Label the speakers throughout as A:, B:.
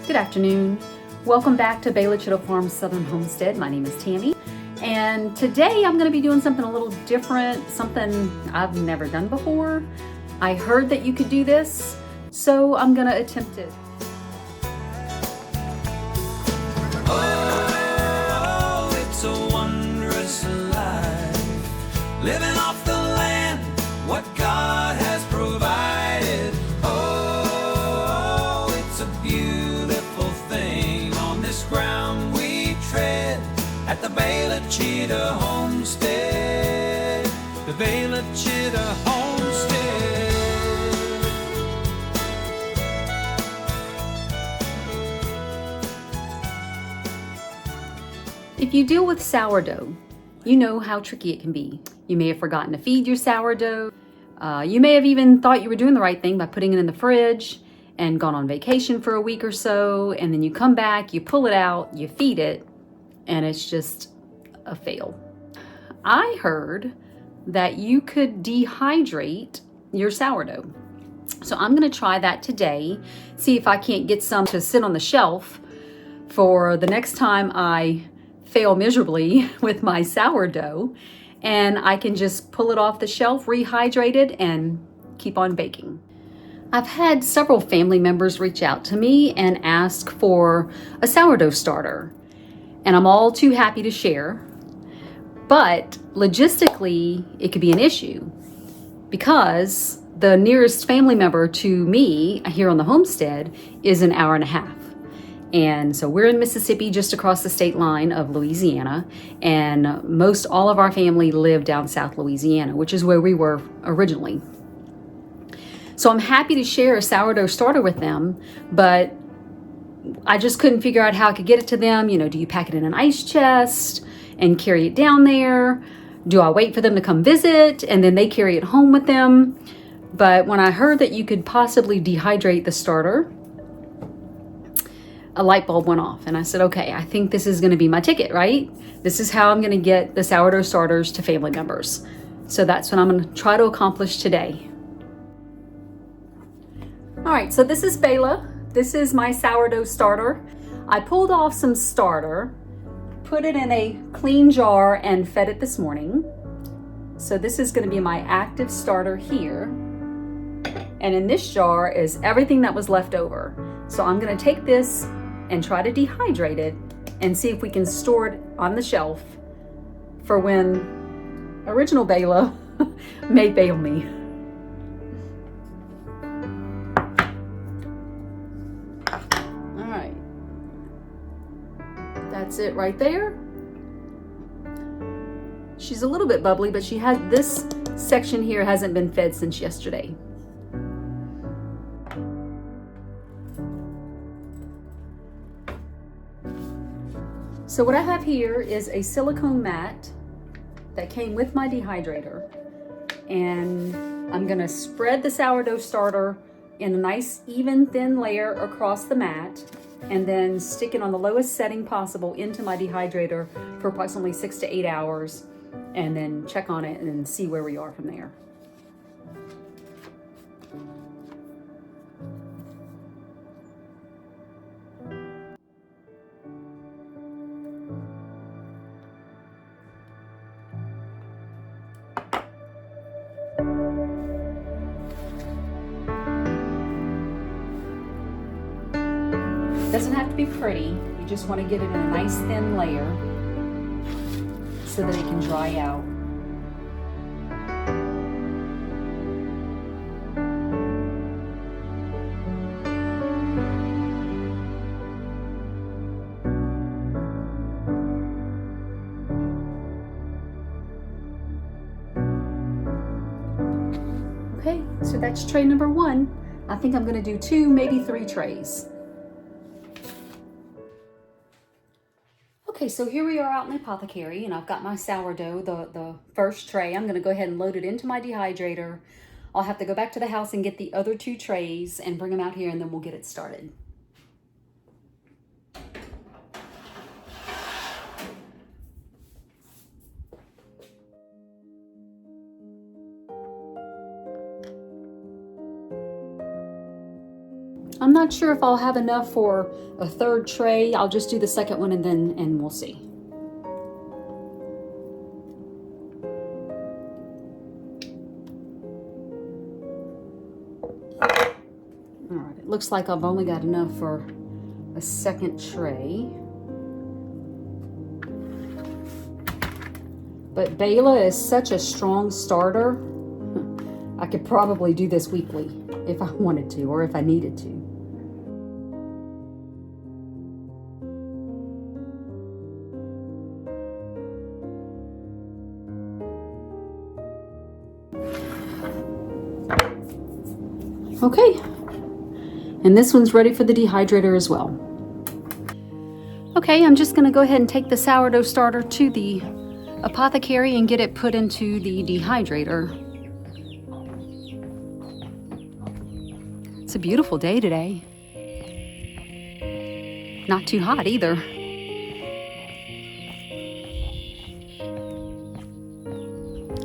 A: Good afternoon. Welcome back to Bela Chittle Farm Southern Homestead. My name is Tammy, and today I'm going to be doing something a little different, something I've never done before. I heard that you could do this, so I'm going to attempt it.
B: Oh, it's a wondrous life, living off the land, what God has provided. Oh, it's a beautiful thing on this ground we tread at the Bela Chittle Homestead, the Bela Chittle Homestead.
A: If you deal with sourdough, you know how tricky it can be. You may have forgotten to feed your sourdough. You may have even thought you were doing the right thing by putting it in the fridge and gone on vacation for a week or so, and then you come back, you pull it out, you feed it, and it's just a fail. I heard that you could dehydrate your sourdough. So I'm gonna try that today, see if I can't get some to sit on the shelf for the next time I fail miserably with my sourdough, and I can just pull it off the shelf, rehydrate it, and keep on baking. I've had several family members reach out to me and ask for a sourdough starter, and I'm all too happy to share, but logistically it could be an issue because the nearest family member to me here on the homestead is an hour and a half. And so we're in Mississippi, just across the state line of Louisiana, and most all of our family live down South Louisiana, which is where we were originally. So I'm happy to share a sourdough starter with them, but I just couldn't figure out how I could get it to them. You know, do you pack it in an ice chest and carry it down there? Do I wait for them to come visit and then they carry it home with them? But when I heard that you could possibly dehydrate the starter, a light bulb went off, and I said, okay, I think this is going to be my ticket, right? This is how I'm going to get the sourdough starters to family members. So that's what I'm going to try to accomplish today. All right, so this is Bela. This is my sourdough starter. I pulled off some starter, put it in a clean jar, and fed it this morning. So this is going to be my active starter here. And in this jar is everything that was left over. So I'm going to take this and try to dehydrate it and see if we can store it on the shelf for when original Bela may fail me. All right, that's it right there. She's a little bit bubbly, but she has this section here hasn't been fed since yesterday. So what I have here is a silicone mat that came with my dehydrator, and I'm gonna spread the sourdough starter in a nice even thin layer across the mat, and then stick it on the lowest setting possible into my dehydrator for approximately 6 to 8 hours, and then check on it and see where we are from there. Doesn't have to be pretty, you just want to get it in a nice thin layer so that it can dry out. Okay, so that's tray number 1. I think I'm going to do 2, maybe 3 trays. Okay, so here we are out in the apothecary, and I've got my sourdough, the first tray. I'm gonna go ahead and load it into my dehydrator. I'll have to go back to the house and get the other 2 trays and bring them out here, and then we'll get it started. I'm not sure if I'll have enough for a third tray. I'll just do the second one and we'll see. All right, it looks like I've only got enough for a second tray. But Bela is such a strong starter. I could probably do this weekly if I wanted to, or if I needed to. Okay, and this one's ready for the dehydrator as well. Okay, I'm just gonna go ahead and take the sourdough starter to the apothecary and get it put into the dehydrator. It's a beautiful day today. Not too hot either.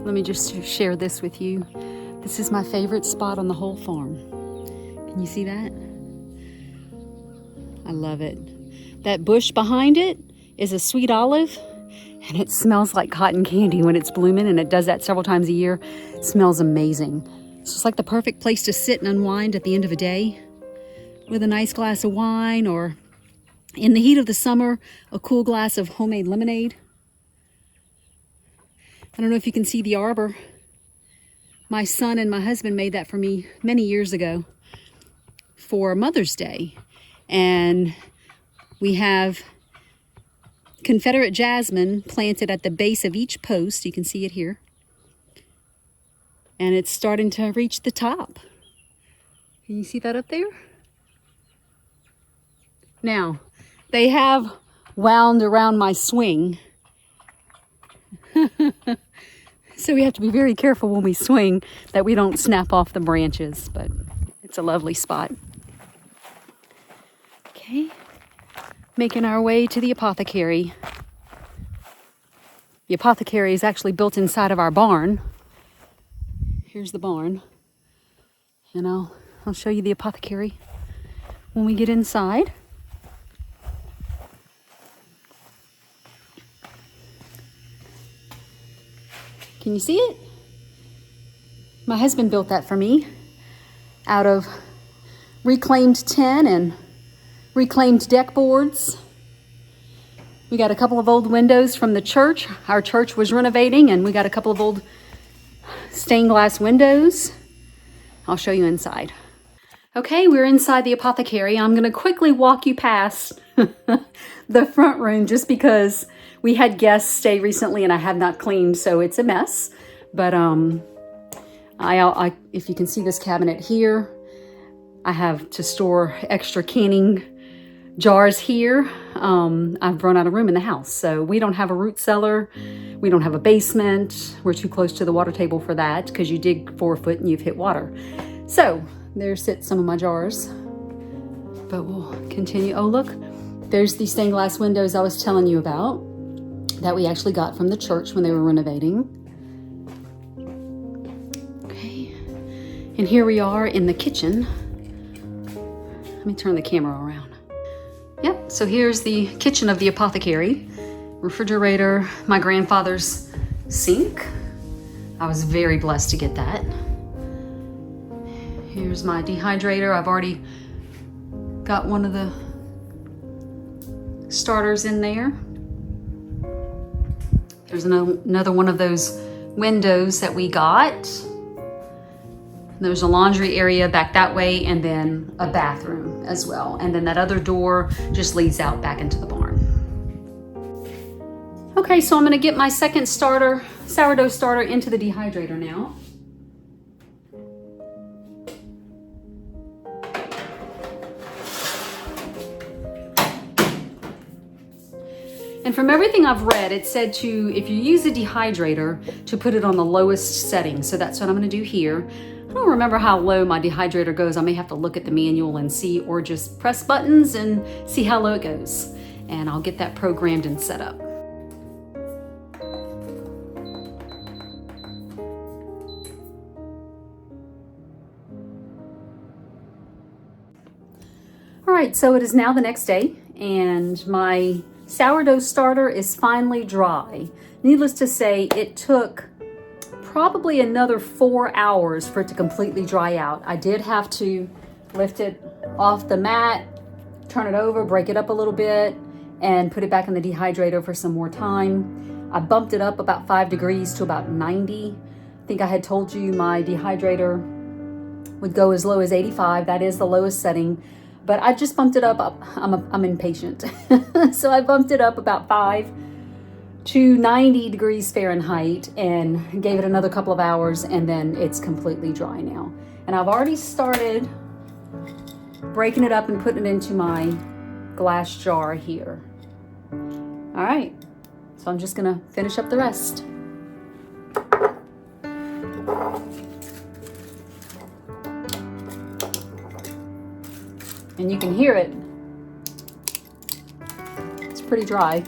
A: Let me just share this with you. This is my favorite spot on the whole farm. Can you see that? I love it. That bush behind it is a sweet olive, and it smells like cotton candy when it's blooming, and it does that several times a year. It smells amazing. So it's like the perfect place to sit and unwind at the end of a day with a nice glass of wine, or in the heat of the summer, a cool glass of homemade lemonade. I don't know if you can see the arbor. My son and my husband made that for me many years ago for Mother's Day. And we have Confederate jasmine planted at the base of each post. You can see it here. And it's starting to reach the top. Can you see that up there? Now, they have wound around my swing. So we have to be very careful when we swing that we don't snap off the branches, but it's a lovely spot. Okay, making our way to the apothecary. The apothecary is actually built inside of our barn. Here's the barn, and I'll show you the apothecary when we get inside. Can you see it? My husband built that for me out of reclaimed tin and reclaimed deck boards. We got a couple of old windows from the church. Our church was renovating, and we got a couple of old stained glass windows. I'll show you inside. Okay, we're inside the apothecary. I'm going to quickly walk you past the front room just because we had guests stay recently and I have not cleaned, so it's a mess. But if you can see this cabinet here, I have to store extra canning jars here. I've run out of room in the house, so we don't have a root cellar. We don't have a basement. We're too close to the water table for that because you dig 4 foot and you've hit water. So there sit some of my jars, but we'll continue. Oh, look, there's the stained glass windows I was telling you about that we actually got from the church when they were renovating. Okay, and here we are in the kitchen. Let me turn the camera around. Yep, so here's the kitchen of the apothecary. Refrigerator, my grandfather's sink. I was very blessed to get that. Here's my dehydrator. I've already got one of the starters in there. There's another one of those windows that we got. There's a laundry area back that way, and then a bathroom as well. And then that other door just leads out back into the barn. Okay, so I'm gonna get my second sourdough starter into the dehydrator now. And from everything I've read, it said if you use a dehydrator, to put it on the lowest setting. So that's what I'm gonna do here. I don't remember how low my dehydrator goes. I may have to look at the manual and see, or just press buttons and see how low it goes. And I'll get that programmed and set up. right, so it is now the next day, and my sourdough starter is finally dry. Needless to say, it took probably another 4 hours for it to completely dry out. I did have to lift it off the mat, turn it over, break it up a little bit, and put it back in the dehydrator for some more time. I bumped it up about 5 degrees to about 90. I think I had told you my dehydrator would go as low as 85. That is the lowest setting, but I just bumped it up. I'm impatient. So I bumped it up about 5 to 90 degrees Fahrenheit and gave it another couple of hours, and then it's completely dry now. And I've already started breaking it up and putting it into my glass jar here. All right, so I'm just gonna finish up the rest. And you can hear it. It's pretty dry.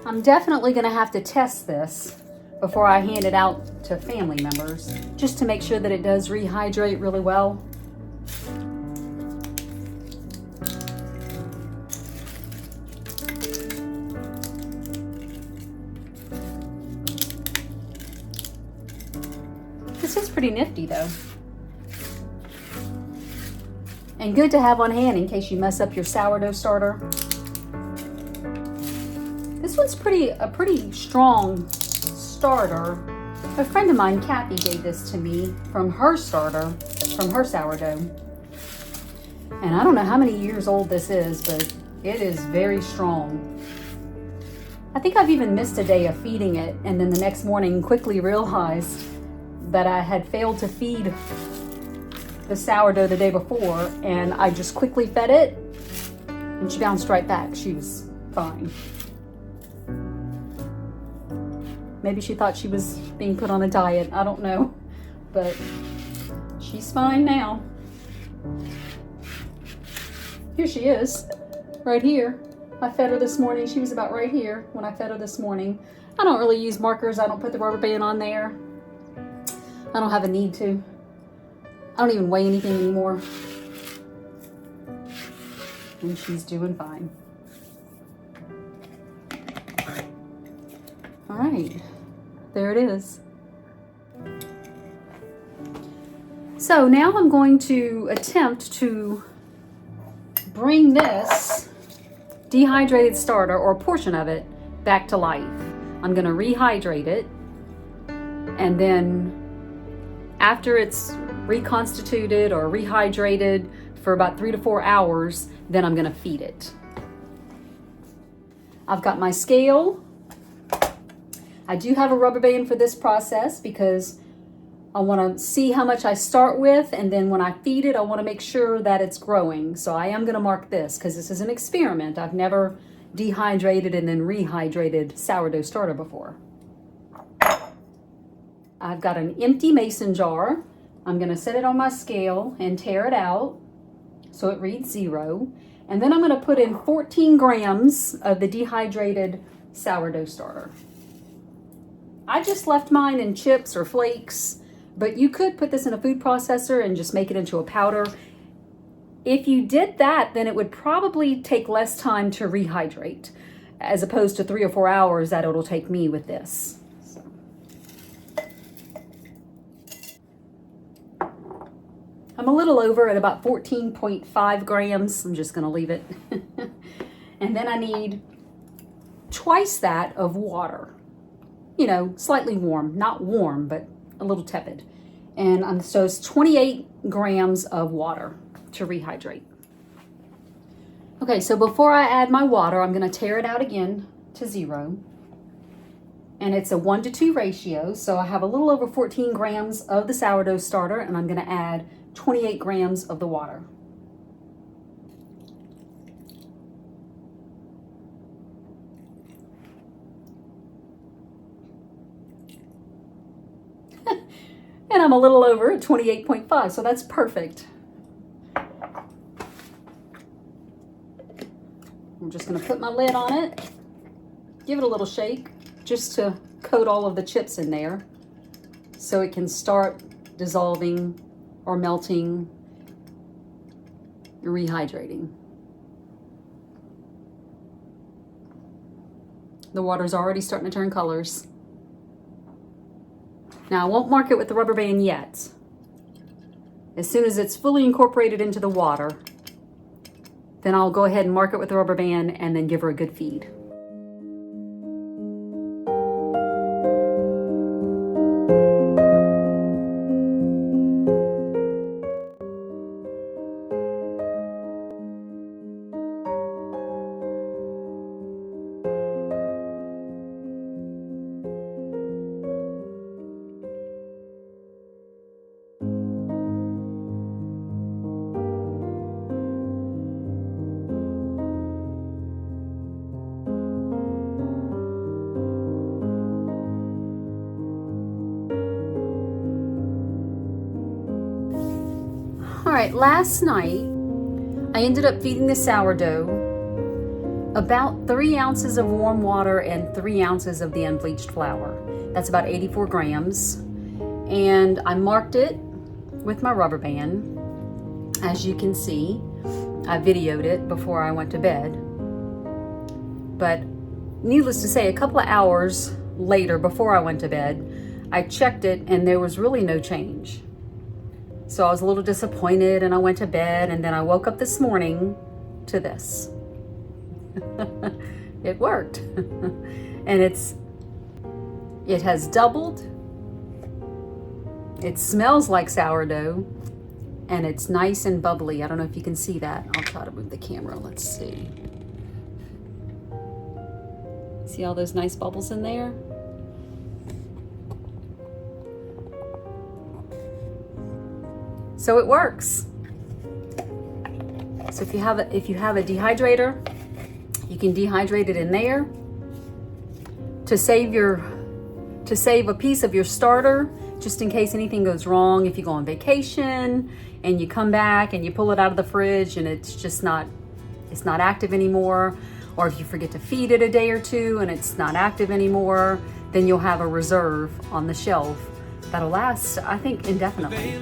A: I'm definitely going to have to test this before I hand it out to family members, just to make sure that it does rehydrate really well. This is pretty nifty though. And good to have on hand in case you mess up your sourdough starter. This one's a pretty strong starter. A friend of mine, Kathy, gave this to me from her starter, from her sourdough. And I don't know how many years old this is, but it is very strong. I think I've even missed a day of feeding it, and then the next morning quickly realized that I had failed to feed the sourdough the day before, and I just quickly fed it, and she bounced right back. She was fine. Maybe she thought she was being put on a diet. I don't know, but she's fine now. Here she is, right here. I fed her this morning. She was about right here when I fed her this morning. I don't really use markers. I don't put the rubber band on there. I don't have a need to. I don't even weigh anything anymore. And she's doing fine. All right, there it is. So now I'm going to attempt to bring this dehydrated starter, or a portion of it, back to life. I'm gonna rehydrate it, and then after it's reconstituted or rehydrated for about 3 to 4 hours, then I'm gonna feed it. I've got my scale. I do have a rubber band for this process because I want to see how much I start with, and then when I feed it, I want to make sure that it's growing. So I am going to mark this because this is an experiment. I've never dehydrated and then rehydrated sourdough starter before. I've got an empty mason jar. I'm going to set it on my scale and tear it out so it reads 0. And then I'm going to put in 14 grams of the dehydrated sourdough starter. I just left mine in chips or flakes, but you could put this in a food processor and just make it into a powder. If you did that, then it would probably take less time to rehydrate, as opposed to 3 or 4 hours that it'll take me with this. So. I'm a little over at about 14.5 grams. I'm just gonna leave it. And then I need twice that of water. You know, slightly warm, not warm, but a little tepid. And so it's 28 grams of water to rehydrate. Okay, so before I add my water, I'm gonna tear it out again to 0. And it's a 1-to-2 ratio. So I have a little over 14 grams of the sourdough starter, and I'm gonna add 28 grams of the water. And I'm a little over at 28.5, so that's perfect. I'm just gonna put my lid on it, give it a little shake just to coat all of the chips in there so it can start dissolving or melting, rehydrating. The water's already starting to turn colors. Now I won't mark it with the rubber band yet. As soon as it's fully incorporated into the water, then I'll go ahead and mark it with the rubber band and then give her a good feed. All right, last night I ended up feeding the sourdough about 3 ounces of warm water and 3 ounces of the unbleached flour. That's about 84 grams. And I marked it with my rubber band. As you can see, I videoed it before I went to bed. But needless to say, a couple of hours later, before I went to bed, I checked it and there was really no change. So I was a little disappointed and I went to bed, and then I woke up this morning to this. It worked. And it has doubled. It smells like sourdough and it's nice and bubbly. I don't know if you can see that. I'll try to move the camera. Let's see. See all those nice bubbles in there? So it works. So if you have a dehydrator, you can dehydrate it in there to save a piece of your starter, just in case anything goes wrong. If you go on vacation and you come back and you pull it out of the fridge and it's not active anymore, or if you forget to feed it a day or two and it's not active anymore, then you'll have a reserve on the shelf that'll last, I think, indefinitely.